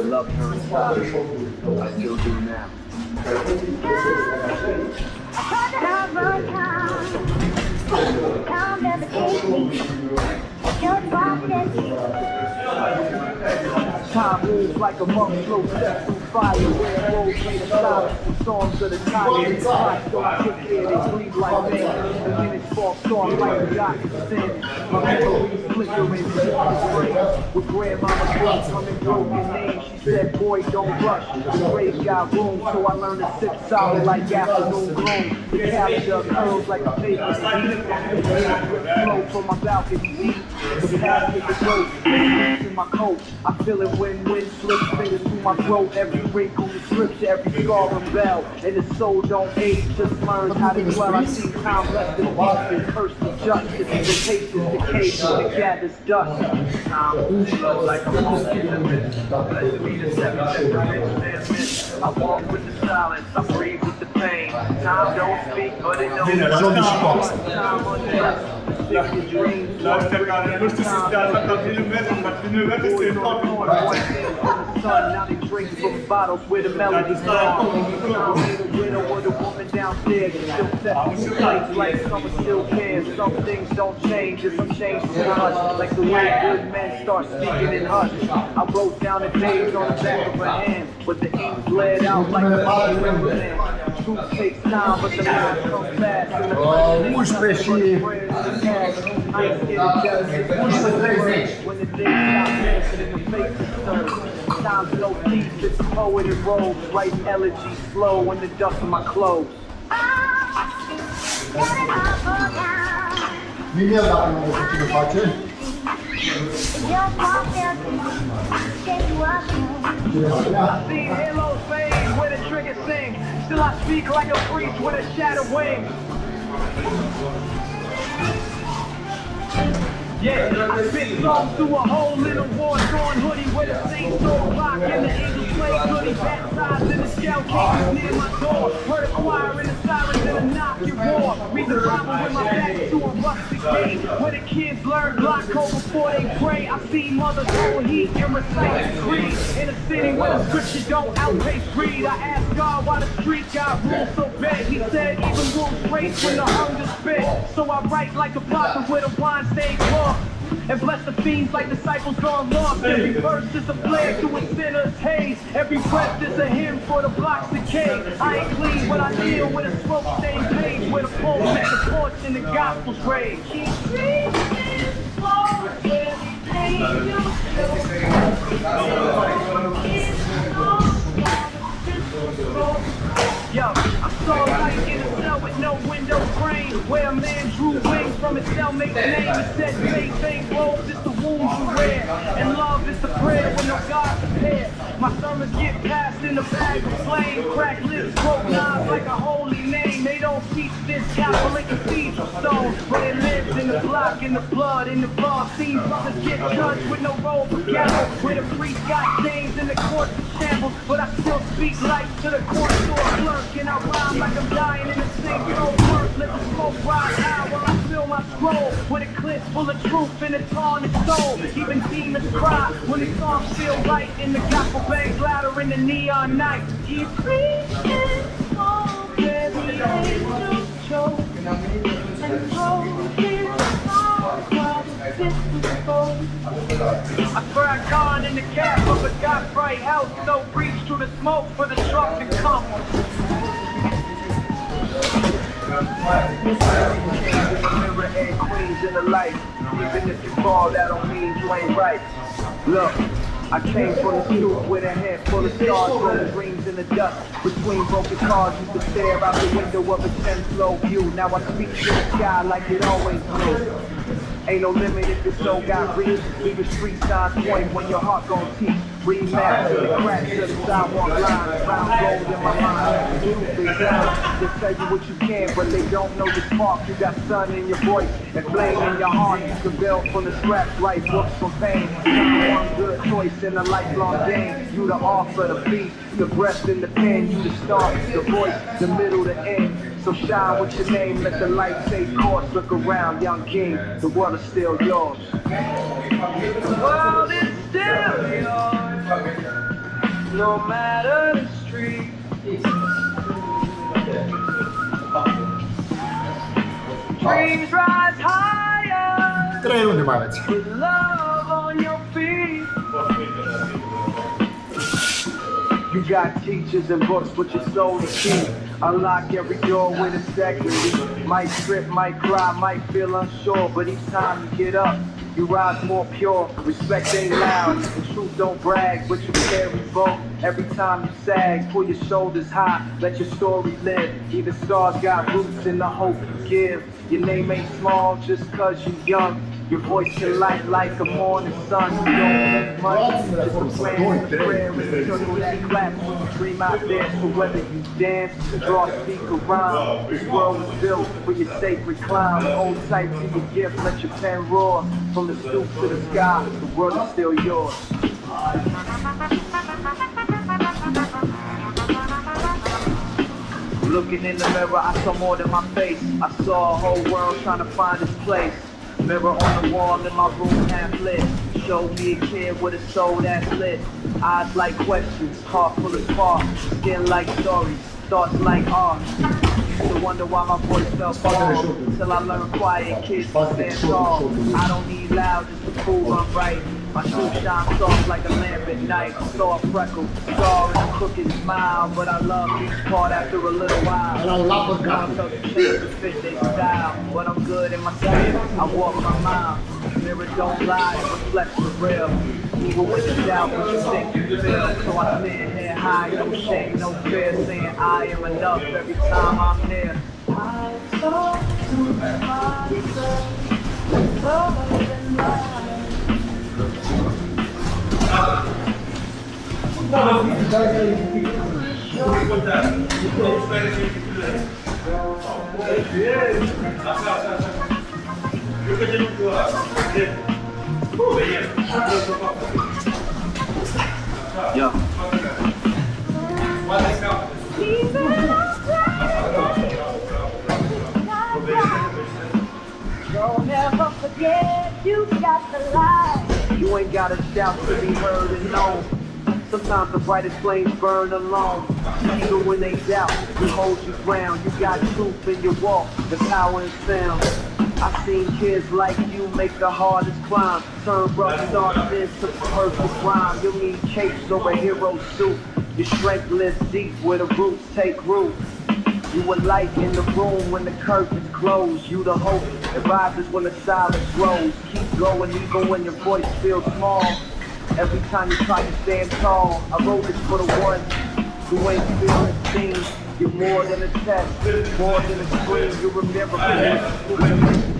love her inside. I still do now. Time moves like a monk, slow step through fire. Where roads made of silence, the storms of the tide. Clocks don't kick in, they bleed like me. The minutes fall storm like the dock of sin. My memories flickering, with grandmama's voice coming broken name. She said, boy, don't rush. The grave got room, so I learned to sit solid like afternoon gloom. The capture curls like a paper. Flow from my balcony deep. The path is the road, in my coat. I feel it when wind slips fingers through my throat. Every wrinkle, the scripture, every scar and bell. And the soul don't age, just learns how to dwell. I see time left in peace, curse the justice. The taste is decay when it gathers dust. Time flows like a I walk with the silence, I breathe with the pain. Time don't speak, but it knows. Time unjust. Now they drink from bottles where the melody's gone. The widow or the woman downstairs still sets me straight like summer still cares. Some things don't change, and some change too much. Like the way good men start speaking in hush. I wrote down the days on the back of her hand, but the ink bled out like a man. Truth takes time, but the man comes fast. I ain't scared of jealousy. When the days stop dancing in the face is stirred. Time's no thief, it's a poet in robes. Writing elegies slow when the dust of my clothes. I see halos fade when the trigger sings. Still I speak like a priest with a shattered wing. Yeah, I spit songs through a hole in a war-torn hoodie with a Saint Soul rock and the English play goodie. Baptized in the shell cases near my door. Heard a choir in the sirens and a knock you war. Read the Bible with my back to a rustic gate where the kids learn glaucoma before they pray. I see mothers hold heat and recite the creed in a city where the scripture don't outpace greed. I asked God why the street got ruled so bad. He said even wolves race when the hunger spit. So I write like a prophet with a wine stage book. And bless the fiends like disciples gone lost. Every verse is a flare to a sinner's haze. Every breath is a hymn for the block's decay. I ain't clean, but I deal with a smoke-stained page where the poem is the porch and the gospel's rage. Keep breathing forward every day you Yo, I saw light in a cell with no window frame, where a man drew wings from his cellmate's name. He said, say things, robes is the wounds you wear, and love is the prayer when no God prepared. My sermons get passed in the bag of flame, cracked lips, broke knives like a holy name. They don't teach this Catholic cathedral stone, but it lives in the block, in the blood, in the blood. Seen brothers get judged with no robe or gavel, where the priest got names in the courts of shambles, but I still speak life to the court door clerk. And I rhyme like I'm dying in a sink, no work. Let the smoke rise high while I fill my scroll with a clip full of truth and a tarnished soul. Even demons cry when the songs feel right, and the gospel bangs louder in the neon night. Keep preaching, oh, every angel choke and throw his song while the sisters fall. I swear I gone in the gap of a God bright house, so reach through the smoke for the truck to come. Remember and queens in the light. Even if you fall, that don't mean you ain't right. Look, I came from the street with a head full of stars, rolling dreams in the dust. Between broken cars, used to stare out the window of a 10-flow view. Now I speak to the sky like it always knew. Ain't no limit if your soul got reached. Even street signs point when your heart gon' teach. Read maps to the cracks of the sidewalk lines. Round gold in my mind. Youth is down. They tell you what you can, but they don't know the spark. You got sun in your voice and flame in your heart. You can build from the scratch, life books from pain. Number one good choice in a lifelong game. You the author, the beat, the breath in the pen. You the start, the voice, the middle, the end. So shine with your name, let the light take course. Look around, young king, the world is still yours. The world is still yours, no matter the street. Dreams rise higher, 3 runde mają. with love on your feet. You got teachers and books, but your soul is key. Unlock every door with a second. Might trip, might cry, might feel unsure, but each time you get up, you rise more pure. Respect ain't loud, and truth don't brag, but you carry both. Every time you sag, pull your shoulders high, let your story live. Even stars got roots in the hope you give. Your name ain't small just cause you young. Your voice can light like a morning sun. You don't make much, just a plan and a prayer and a circle that claps when you dream out there. So whether you dance, draw, speak, or rhyme, this world was built for your sacred climb. Hold tight to your gift, let your pen roar. From the stoop to the sky, the world is still yours. Looking in the mirror, I saw more than my face. I saw a whole world trying to find its place. Mirror on the wall in my room half lit. Showed me a kid with a soul that's lit. Eyes like questions, heart full of spark. Skin like stories, thoughts like art. Used to wonder why my voice felt small. Till I learned quiet kids to stand tall. I don't need loud just to prove I'm right. My truth shines soft like a lamp at night. Saw a freckle, saw a crooked smile, but I love each part after a little while. I felt the change to fit their style, but I'm good in myself. I walk my mile. Mirror don't lie, it reflects the real. Even with the doubt, what you think you feel. So I stand here high, no shame, no fear, saying I am enough every time I'm near. I talk to myself, love and life. Yeah. Don't ever forget you got the light. You ain't gotta shout to be heard and known. Sometimes the brightest flames burn alone. Even when they doubt, we hold you ground. You got truth in your walk, the power in sound. I've seen kids like you make the hardest climb. Turn rough stars into perfect rhyme. You'll need capes over hero suit. Your strength lives deep where the roots take root. You a light in the room when the curtains close. You the hope that rises when the silence grows. Keep going even when your voice feels small. Every time you try to stand tall, I wrote this for the one who ain't feeling seen. You're more than a test, more than a screen. You're a miracle.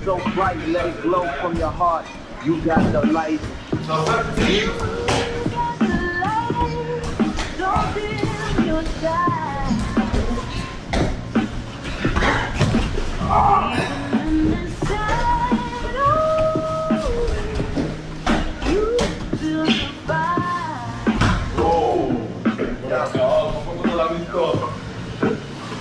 So bright, let it glow from your heart. You got the light. Don't dim your shine. Even in the shadows, you still survive.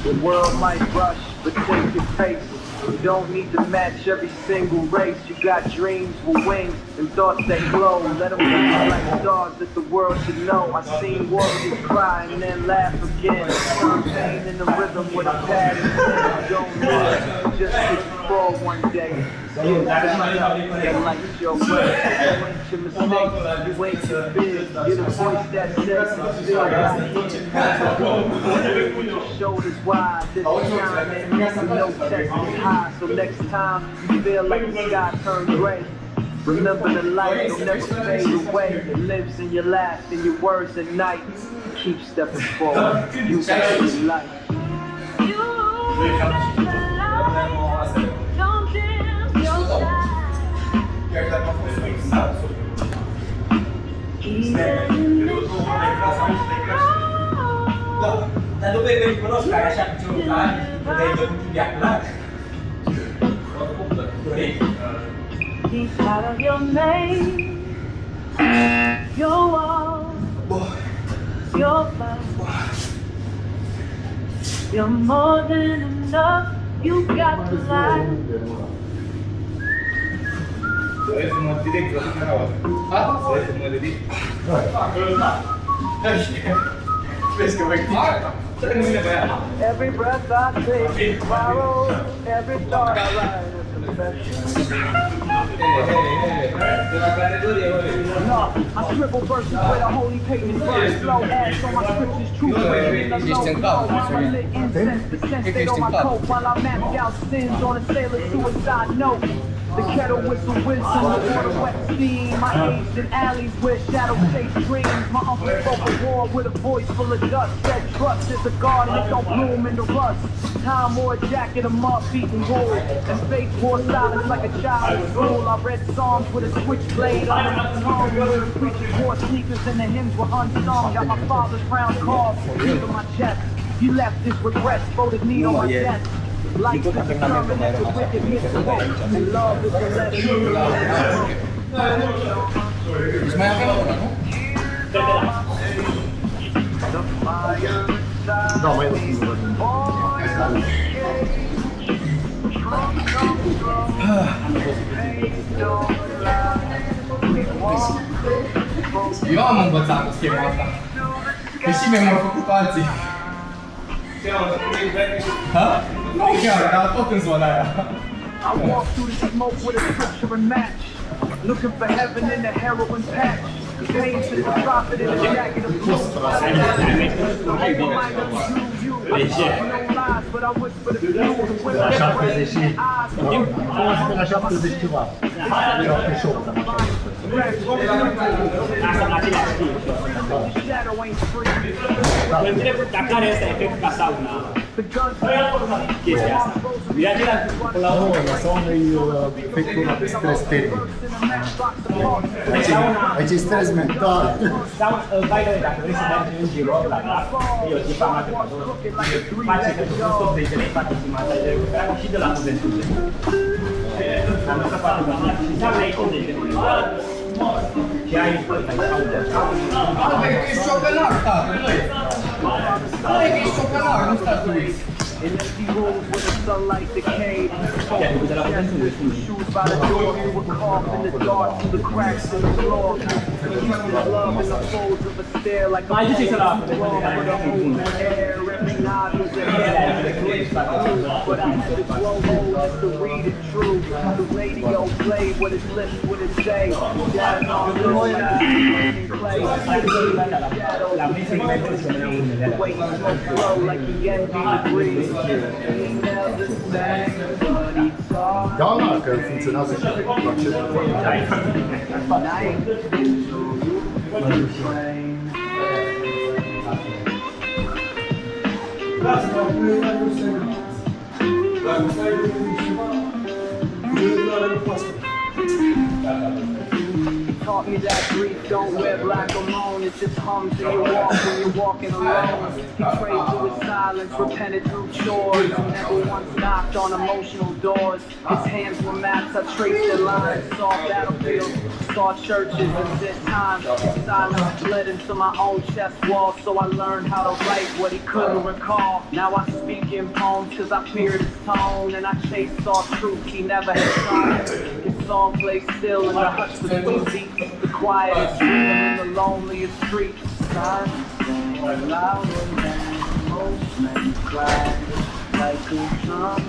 The world might rush, but take your pace. You don't need to match every single race. You got dreams with wings and thoughts that glow. Let them be like stars that the world should know. I seen warriors cry and then laugh again. Some pain in the rhythm with a pad and pen. You don't lose, just hit you fall one day. That lights your way. You ain't your mistake, you ain't your big. You're the voice that says you still got it. Your shoulders wide, this time and no chest is high. So next time you feel like the sky turned gray, remember the light will never fade away. It lives in your laugh, in your words at night. Keep stepping forward. You got the light. You got the light. Don't dim your shine. Even in the shadows, Dan lúc bên có cái chặn chung cái đây được đẹp lắm. he's out of your name, your wall, your fight. You're more than enough. You got the light. Semua direct berarti kan awal. Saya semua jadi. Please go back. Saya mesti apa ya? Every breath I take, tomorrow, every thought I write is confession. No, I scribble verses with a holy pagan verse. Slow ass on my scriptures, truth in the low. While I lit incense, the sense they on my coat. While I map out sins on a sailor's suicide note. The kettle whistle wisdom, the water wet steam. I aged in alleys where shadows chase dreams. My uncle spoke a war with a voice full of dust. Said trust is a garden, it don't bloom in the rust. Time wore a jacket of moth-beaten wool, and faith wore silence like a child in school. I read songs with a switchblade under my tongue. The preachers wore sneakers and the hymns were unsung. Got my father's round carved into my chest. He left his regrets, voted need on my desk. Life is determined as the wicked hit the boat, and love is the lesson. The fire inside me, boy, Io amo un bozzato schiamata. Che si vengono preoccupati. Huh? No, chiaro, tot în zona aia. I walk through the smoke with a scripture and match, looking for heaven in the heroin patch. Pain to the prophet in the jacket of blue. I talk no lies, but I whisper the truth. With my eyes, la 70 ceva. shadow ain't free. Dacă are asta efect ca sauna, The guns chestia asta. La sauna e efectul de stres termic. Aici e stres mental. By the way, dacă vrei să mergi în giro, eu ți fac mate pe acolo, face pentru un stop de tele, face și masaj de recuperare și de la juventude. Am lăsat foarte bine. Și înseamnă ai de tele. Și ai Băi, ești ciopenar, tată, băi. Băi, ești ciopenar, nu stați tu aici. in empty rooms where the sunlight decayed. Shoes by the door, we were carved in the dark through the cracks in the floor. Houston love in the folds of a stair like a with a hole in air. Every nod was a head. But I had to grow old just to read it true. The radio played what his lips wouldn't say. Jazz on low and play. The way he smoked slow like the envy the breeze. He never sang, but he talked. Da, da, că funcționează și efectul acesta. Night train. Taught me that grief don't wear black alone. It just hums in your walk when you're walking alone. He prayed through his silence, repented through chores. Never once knocked on emotional doors. His hands were maps, I traced their lines. Saw battlefields, saw churches, and spent time. Silence bled into my own chest wall, so I learned how to write what he couldn't recall. Now I speak in poems cause I feared his tone, and I chased saw truth he never had shown. His song plays still in the hush with blue beats. The quietest freedom in the loneliest streets. Silence louder than most men cry, like a drum.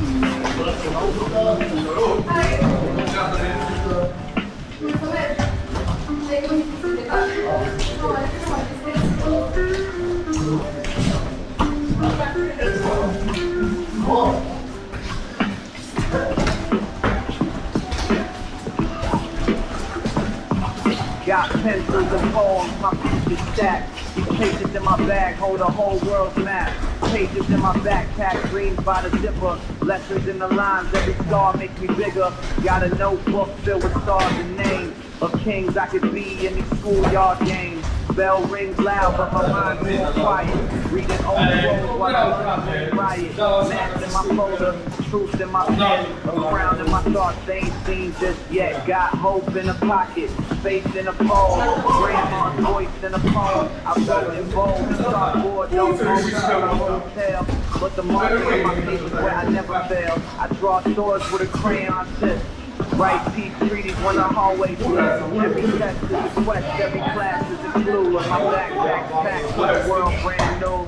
Got pencils and poems, my future stacked. These pages in my bag hold a whole world's map. Pages in my backpack, dreams by the zipper. Lessons in the lines, every star makes me bigger. Got a notebook filled with stars and names of kings I could be in these schoolyard games. Bell rings loud, but my mind's more quiet. Reading old books while I learn to riot. Maps in my folder, truth in my pen. A crown in my thoughts, they ain't seen just yet. Got hope in a pocket, faith in a pole. Grandma's voice in a poem. I wrote in bold, start board, no hotel. but the marker in my paper is where I never fail. I draw swords with a crayon tip. Write peace treaties when the hallway flip. Every test is a quest, every class is a clue. And my backpack's packed with the world brand new.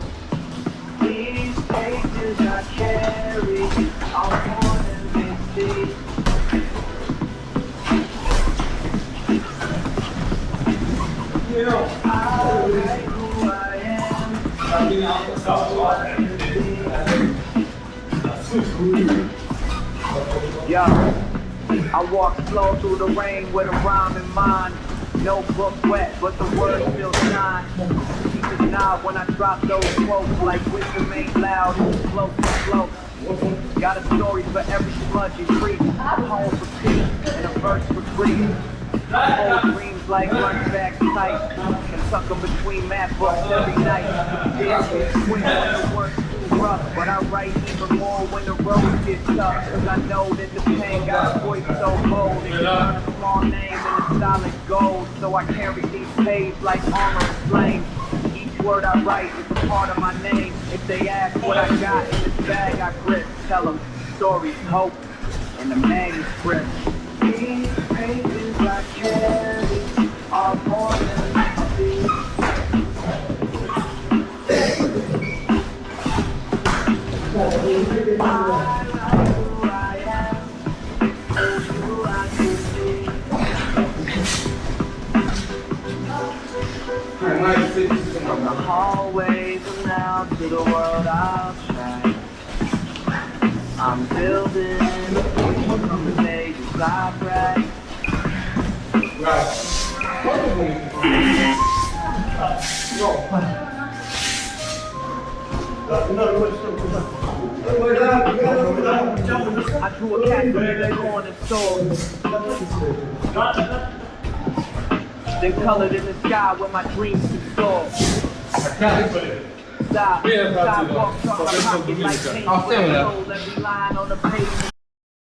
These pages I carry are more than they see. I write who I am. Yo, I walk slow through the rain with a rhyme in mind. No book wet, but the words still shine. Keep a nod when I drop those quotes, like wisdom ain't loud, it's close to float. Got a story for every smudge and creep, a poem for peace, and a verse for grief. I hold dreams like lunchback tight, and tuck them between math books every night. Yeah, when the work's too rough, but I write even more when the road gets tough. Cause I know that the pen got a voice so bold, it can turn a small name into solid gold. So I carry these pages like armor and flame. Each word I write is a part of my name. If they ask what I got in this bag I grip, tell them stories, hope, and the manuscript. These pages I carry are more than I see. I write who I am, and who I can be. From the hallways and now to the world I'll shine. I'm building from the pages I write. I drew a cat with a on his sword. Then colored in the sky where my dreams can soar. Sidewalks on my pocket like paint with a soul. Every line on the page.